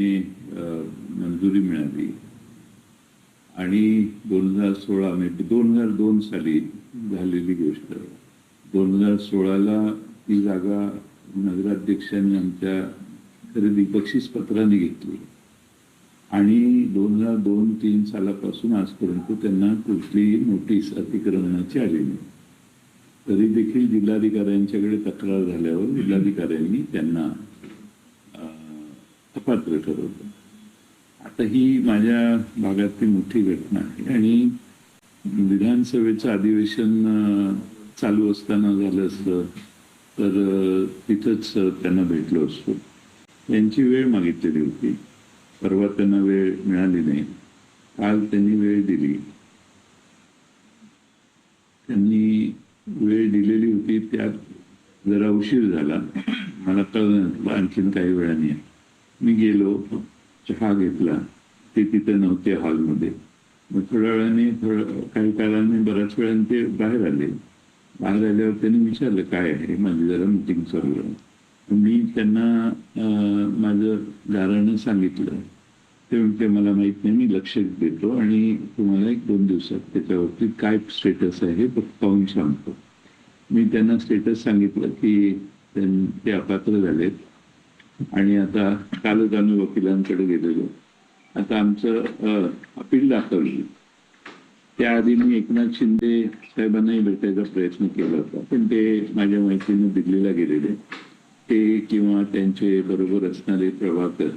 मंजुरी मिळाली आणि 2016 म्हणजे 2002 साली झालेली गोष्ट. 2016ला ती जागा नगराध्यक्षांनी आमच्या खरेदी बक्षीसपत्राने घेतली आणि 2002-03 सालापासून आजपर्यंत त्यांना कुठलीही नोटीस अतिक्रमणाची आली नाही. तरी देखील जिल्हाधिकाऱ्यांच्याकडे तक्रार झाल्यावर जिल्हाधिकाऱ्यांनी त्यांना अपात्र ठरवलं. आता ही माझ्या भागातली मोठी घटना आहे आणि विधानसभेचं अधिवेशन चालू असताना झालं असतं तर तिथंच त्यांना भेटलो असतो. त्यांची वेळ मागितलेली होती. परवा त्यांना वेळ मिळाली नाही. काल त्यांनी वेळ दिली. त्यांनी वेळ दिलेली होती त्यात जरा उशीर झाला. मला कळलं आणखीन काही वेळाने. मी गेलो, चहा घेतला. ते तिथे नव्हते हॉलमध्ये. मग थोड्या वेळाने काही काळाने बऱ्याच वेळाने ते बाहेर आले. बाहेर आल्यावर त्यांनी विचारलं काय आहे. माझी जरा मिटिंग चालू आहे. मी त्यांना माझं गाऱ्हाणं सांगितलं. ते म्हणते मला माहित नाही, मी लक्ष देतो आणि तुम्हाला 1-2 दिवसात त्याच्यावरती काय स्टेटस आहे हे पाहून सांगतो. मी त्यांना स्टेटस सांगितलं की ते अपात्र झालेत आणि आता कालच आम्ही वकिलांकडे गेलेलो. आता आमचं अपील दाखवलं. त्याआधी मी एकनाथ शिंदे साहेबांनाही भेटायचा प्रयत्न केला होता, पण ते माझ्या माहितीने दिल्लीला गेलेले. ते किंवा त्यांचे बरोबर असणारे प्रभाकर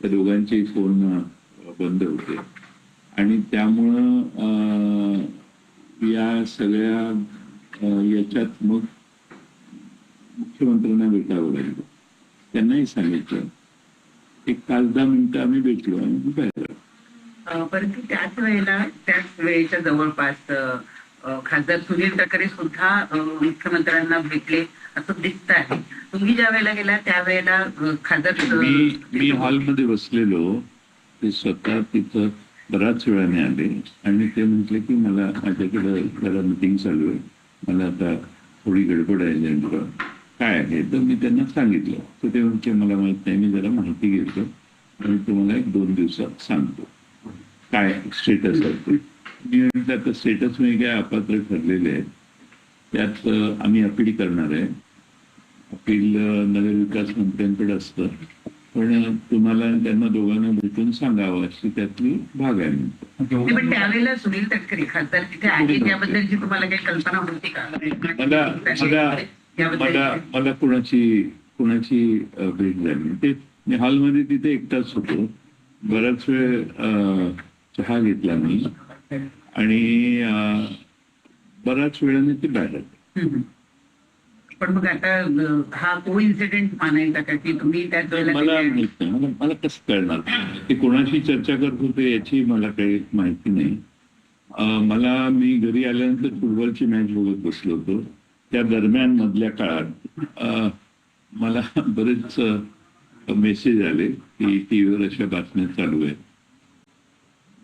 त्या दोघांचे फोन बंद होते आणि त्यामुळं या सगळ्या याच्यात मग मुख्यमंत्र्यांना भेटावं लागलं. त्यांनाही सांगितलं. एक 5-10 मिनिटं आम्ही भेटलो आणि बाहेर. परंतु त्याच वेळेच्या जवळपास खासदार सुनील तटकरे सुद्धा मुख्यमंत्र्यांना भेटले असं दिसत आहे. तुम्ही ज्या वेळेला गेला त्यावेळेला खासदार मी हॉलमध्ये बसलेलो. ते स्वतः तिथं बराच वेळाने आले आणि ते म्हटले की मला माझ्याकडे जरा मिटिंग चालू आहे, मला आता थोडी गडबड आहे नेमकं काय आहे. तर मी त्यांना सांगितलं. तर ते म्हणजे मला माहित नाही, मी जरा माहिती घेतो आणि तुम्हाला 1-2 दिवसात सांगतो काय स्टेटस आहे. मी म्हटलं आता स्टेटस म्हणजे काय अपात्र ठरलेले आहेत. त्यात आम्ही अपील करणार आहे. अपील नगरविकास मंत्र्यांकडे असतं, पण तुम्हाला त्यांना दोघांना भेटून सांगावं अशी त्यातली भाग आहे. पण त्यावेळेला सुनील तटकरे खासदार तिथे आहे त्याबद्दलची तुम्हाला काही कल्पना होती का? मला कुणाची भेट झाली. ते हॉलमध्ये तिथे एकटाच होतो. बराच वेळ चहा घेतला मी आणि बऱ्याच वेळाने ते बाहेर आले. पण मग आता हा को इन्सिडेंट मानायचा का की तुम्ही त्याच वेळेला? मला कसं कळणार ते कोणाशी चर्चा करत होते याची मला काही माहिती नाही. मी घरी आल्यानंतर फुटबॉलची मॅच बघत बसलो होतो. त्या दरम्यान मधल्या काळात मला बरेच मेसेज आले की टीव्हीवर अशा बातम्या चालू आहेत.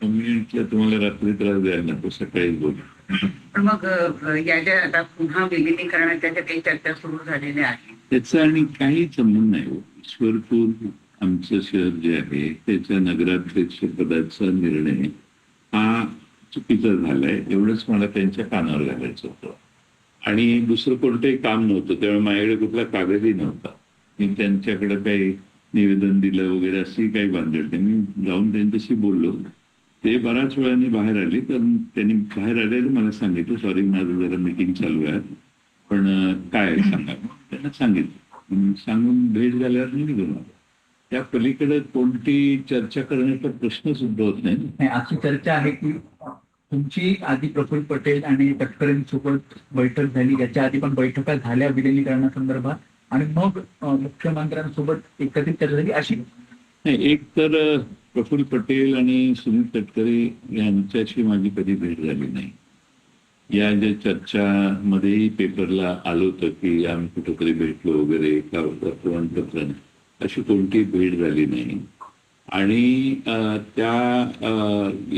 मी म्हटलं तुम्हाला रात्री त्रास द्यायला नको, सकाळी बोल. पण मग याच्या आता पुन्हा विलिनीकरणाच्या ज्या काही चर्चा सुरू झालेल्या आहेत त्याचा आणि काही संबंध नाही. ईश्वरपूर आमचं शहर जे आहे त्याच्या नगराध्यक्ष पदाचा निर्णय हा चुकीचा झालाय एवढंच मला त्यांच्या कानावर घालायचं होतं. आणि दुसरं कोणतंही काम नव्हतं. त्यामुळे माझ्याकडे कुठला कागदही नव्हता. मी त्यांच्याकडे काही निवेदन दिलं वगैरे अशी काही भानगड नाही. मी जाऊन त्यांच्याशी बोललो. ते बऱ्याच वेळाने बाहेर आले. तर त्यांनी बाहेर आलेलं मला सांगितलं सॉरी माझं जरा मीटिंग चालू आहे पण काय सांगा. त्यांना सांगितलं. सांगून भेट झाल्यावर मी निघून आलो. त्या पलीकडे कोणती चर्चा करण्याचा प्रश्न सुद्धा होत नाही. अशी चर्चा आहे की तुमची आधी प्रफुल्ल पटेल आणि तटकरेंसोबत बैठक झाली. याच्या आधी पण बैठका झाल्या विलिनीकरणासंदर्भात आणि मग मुख्यमंत्र्यांसोबत एकत्रित चर्चा झाली अशी नाही. एक तर प्रफुल्ल पटेल आणि सुनील तटकरे यांच्याशी माझी कधी भेट झाली नाही. या ज्या चर्चामध्येही पेपरला आलं होतं की आम्ही कुठेतरी भेटलो वगैरे एका वर्तमानपत्राने, अशी कोणती भेट झाली नाही. आणि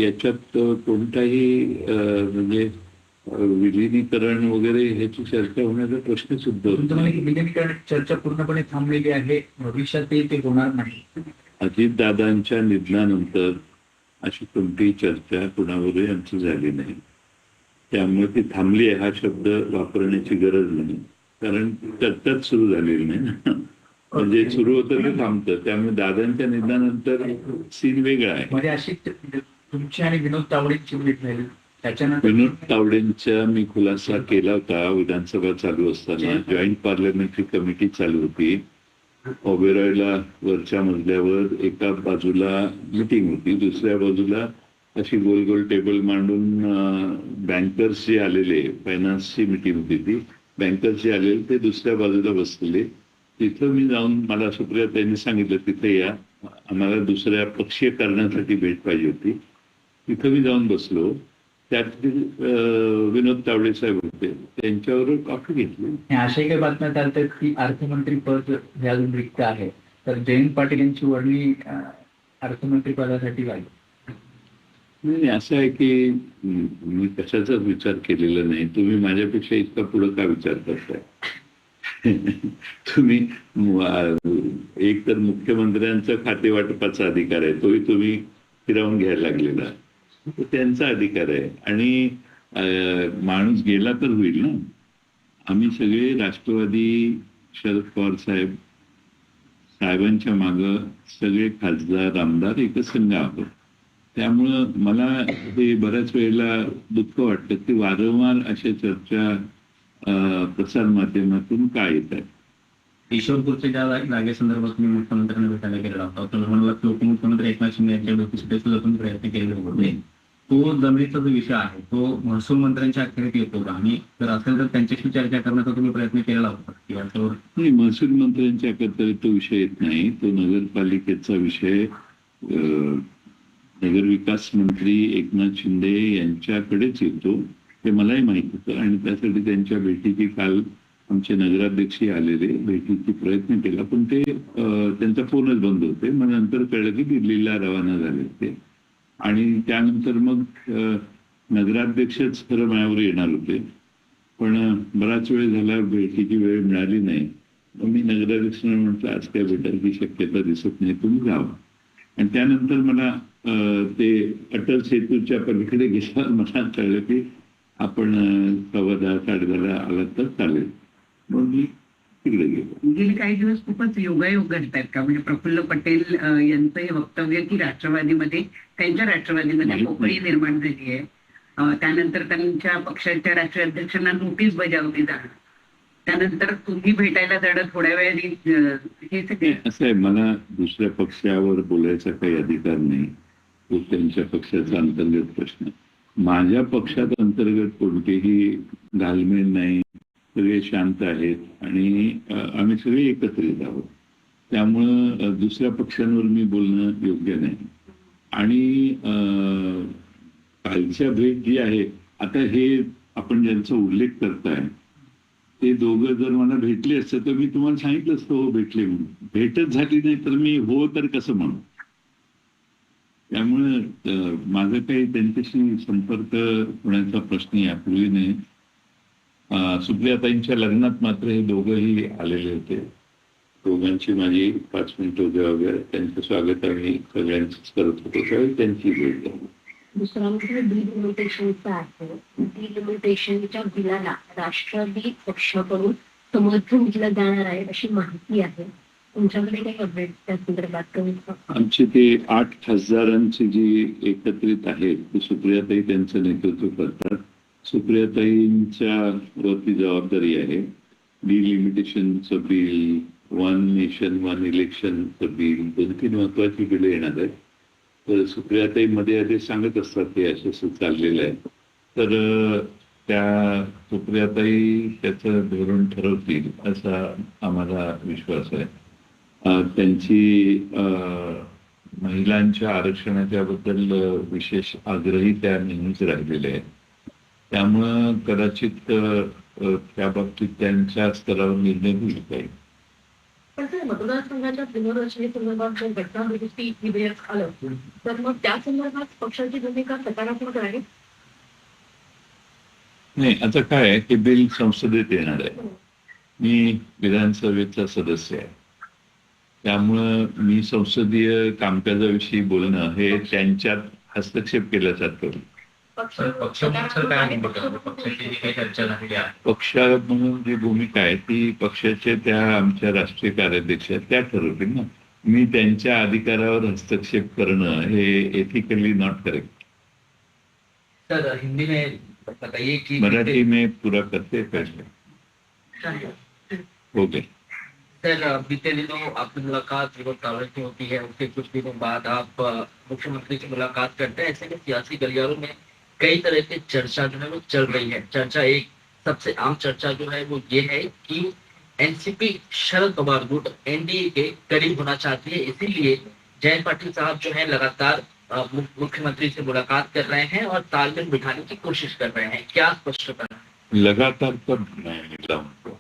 याच्यात कोणताही म्हणजे विलिनीकरण वगैरे ह्याची चर्चा होण्याचा प्रश्न सुद्धा होतो. विलिनीकरण चर्चा पूर्णपणे थांबलेली आहे, भविष्यात ते होणार नाही. अजितदादांच्या निधनानंतर अशी कोणतीही चर्चा कुणावरही आमची झाली नाही. त्यामुळे ती थांबली आहे हा शब्द वापरण्याची गरज नाही, कारण चर्चाच सुरू झालेली नाही ना. म्हणजे सुरू होतं ते थांबतं. त्यामुळे दादांच्या निधनानंतर सीन वेगळा आहे. म्हणजे अशी तुमची आणि विनोद तावडेंची भेट झाली त्याच्यानंतर विनोद तावडेंचा मी खुलासा केला होता विधानसभा चालू असताना. जॉईंट पार्लमेंटरी कमिटी चालू होती. ओबेरॉयला वरच्या मजल्यावर एका बाजूला मिटिंग होती, दुसऱ्या बाजूला अशी गोल गोल टेबल मांडून बँकर्स जे आलेले, फायनान्सची मिटिंग होती ती, बँकर्स जे आलेले ते दुसऱ्या बाजूला बसलेले. तिथं मी जाऊन, मला सुप्रिया त्यांनी सांगितलं तिथे या, आम्हाला दुसऱ्या पक्षीय करण्यासाठी भेट पाहिजे होती. तिथं मी जाऊन बसलो. त्यात विनोद तावडे साहेब होते, त्यांच्यावर कॉफी घेतली. अशाही काही बातम्या चालतात की अर्थमंत्री पद हे अजून रिक्त आहे, तर जयंत पाटील यांची वर्णी अर्थमंत्री पदासाठी लागली. नाही, असं आहे की मी कशाचाच विचार केलेला नाही. तुम्ही माझ्यापेक्षा इतका पुढे का विचार करताय? तुम्ही एक तर मुख्यमंत्र्यांचा खाते वाटपाचा अधिकार आहे, तोही तुम्ही फिरवून घ्यायला लागलेला. तो त्यांचा अधिकार आहे. आणि माणूस गेला तर होईल ना. आम्ही सगळे राष्ट्रवादी, शरद पवार साहेबांच्या मागं सगळे खासदार, आमदार एकच संघ आहोत. त्यामुळं मला ते बऱ्याच वेळेला दुःख वाटतं की वारंवार अशा चर्चा प्रसार माध्यमातून का येत आहेत. ईश्वरपूरच्या ज्या जागेसंदर्भात तुम्ही मुख्यमंत्र्यांना भेटायला गेलेला होता, तर म्हणाला की उपमुख्यमंत्री एकनाथ शिंदे यांच्या भेटीसाठी सुद्धा तुम्ही प्रयत्न केलेले होते. तो जमिनीचा जो विषय आहे तो महसूल मंत्र्यांच्या अखेरीत येतो आणि जर असेल तर त्यांच्याशी चर्चा करण्याचा तुम्ही प्रयत्न केलेला होता किंवा त्यावर? नाही, महसूल मंत्र्यांच्या अखेरीत तो विषय येत नाही. तो नगरपालिकेचा विषय नगरविकास मंत्री एकनाथ शिंदे यांच्याकडेच येतो, हे मलाही माहित होतं. आणि त्यासाठी त्यांच्या भेटीची काल आमचे नगराध्यक्षही आलेले, भेटीची प्रयत्न केला, पण ते त्यांचा फोनच बंद होते. मग नंतर कळलं की दिल्लीला रवाना झाले ते. आणि त्यानंतर मग नगराध्यक्षच खरं माझ्यावर येणार होते, पण बराच वेळ झाला, भेटीची वेळ मिळाली नाही. मग मी नगराध्यक्षांना म्हटलं आज काय भेटायची शक्यता दिसत नाही, तुम्ही जावा. आणि त्यानंतर मला ते अटल सेतूच्या पलीकडे गेल्यावर मला कळलं की आपण 10:15, 10:30 आला तर चालेल. मग मी तिकडे गेलो. गेले काही दिवस खूपच योगायोग घडतायत का? म्हणजे प्रफुल्ल पटेल यांचं हे वक्तव्य की त्यांच्या राष्ट्रवादीमध्ये पोकळी निर्माण झाली आहे. त्यानंतर त्यांच्या पक्षाच्या राष्ट्रीय अध्यक्षांना नोटीस बजावली जाणार, त्यानंतर तुम्ही भेटायला जाणं थोड्या वेळाने, हे सगळे असं आहे. मला दुसऱ्या पक्षावर बोलायचा काही अधिकार नाही. तो त्यांच्या पक्षाचा अंतर्गत प्रश्न. माझ्या पक्षात अंतर्गत कोणतेही घालमेल नाही, सगळे शांत आहेत आणि आम्ही सगळे एकत्रित आहोत. त्यामुळं दुसऱ्या पक्षांवर मी बोलणं योग्य नाही. आणि कालच्या भेट जी आहे, आता हे आपण ज्यांचा उल्लेख करताय ते दोघं जर मला भेटले असते तर मी तुम्हाला सांगितलं असतं हो भेटले म्हणून. भेटच झाली नाही तर मी हो तर कसं म्हणू. त्यामुळे माझं काही त्यांच्याशी संपर्क होण्याचा प्रश्न यापूर्वी नाही. सुप्रियाताईंच्या लग्नात मात्र हे दोघंही आलेले होते. दोघांची माझी 5 मिनिटं वगैरे त्यांचं स्वागत आम्ही सगळ्यांचंच करत होतो, त्यावेळी त्यांची भेट झाली. दुसरा म्हणजे डिलिमिटेशनचा आहे. डिलिमिटेशनच्या बिलाला राष्ट्रवादी पक्षाकडून समर्थन दिलं जाणार आहे अशी माहिती आहे. तुमच्याकडे काही अपडेट त्या संदर्भात? आमचे ते 8 खासदारांचे जी एकत्रित आहेत ते सुप्रियाताई त्यांचं नेतृत्व करतात. सुप्रियाताईंच्या वरती जबाबदारी आहे. डिलिमिटेशनचं बिल, 1 नेशन 1 इलेक्शनचं बिल, 2-3 महत्वाची बिलं येणार आहेत. तर सुप्रियाताई मध्ये आधी सांगत असतात ते असं चाललेलं आहे. तर त्या सुप्रियाताई त्याचं धोरण ठरवतील असा आम्हाला विश्वास आहे. त्यांची महिलांच्या आरक्षणाच्याबद्दल विशेष आग्रही त्या नेहमीच राहिलेले आहेत. त्यामुळं कदाचित त्या बाबतीत त्यांच्या स्तरावर निर्णय होईल काही. पण सर, मतदारसंघाच्या पुनर्रचनेसंदर्भात जर घटना दुरुस्ती विधेयक आलं तर मग त्या संदर्भात पक्षाची भूमिका सकारात्मक आहे? नाही, आता काय आहे, हे बिल संसदेत येणार आहे. मी विधानसभेचा सदस्य आहे. त्यामुळं मी संसदीय कामकाजाविषयी बोलणं हे त्यांच्यात हस्तक्षेप केल्यासारखं होईल. पक्ष पक्ष काय म्हणतो पक्षाची जी काही चर्चा झालेली आहे पक्ष म्हणून जी भूमिका आहे ती पक्षाचे त्या आमच्या राष्ट्रीय कार्याध्यक्ष आहेत, त्या ठरवतील ना. मी त्यांच्या अधिकारावर हस्तक्षेप करणं हे ethically not correct. Sir Hindi में बताइए कि मराठी में पूरा करते फैसले हो गए. सर बीते दिनों आपकी मुलाकात विनोद कांवरे से होती है, उसके कुछ दिनों बाद आप मुख्यमंत्री से मुलाकात करते हैं. ऐसे में सियासी गलियारों में कई तरह की चर्चा जो है वो चल रही है. चर्चा एक सबसे आम चर्चा जो है वो ये है कि एनसीपी शरद पवार गुट एनडीए के करीब होना चाहती है, इसीलिए जयंत पाटिल साहब जो है लगातार मुख्यमंत्री से मुलाकात कर रहे हैं और तालमेल बिठाने की कोशिश कर रहे हैं. क्या स्पष्ट करना है? लगातार कब मैं मिला उनको?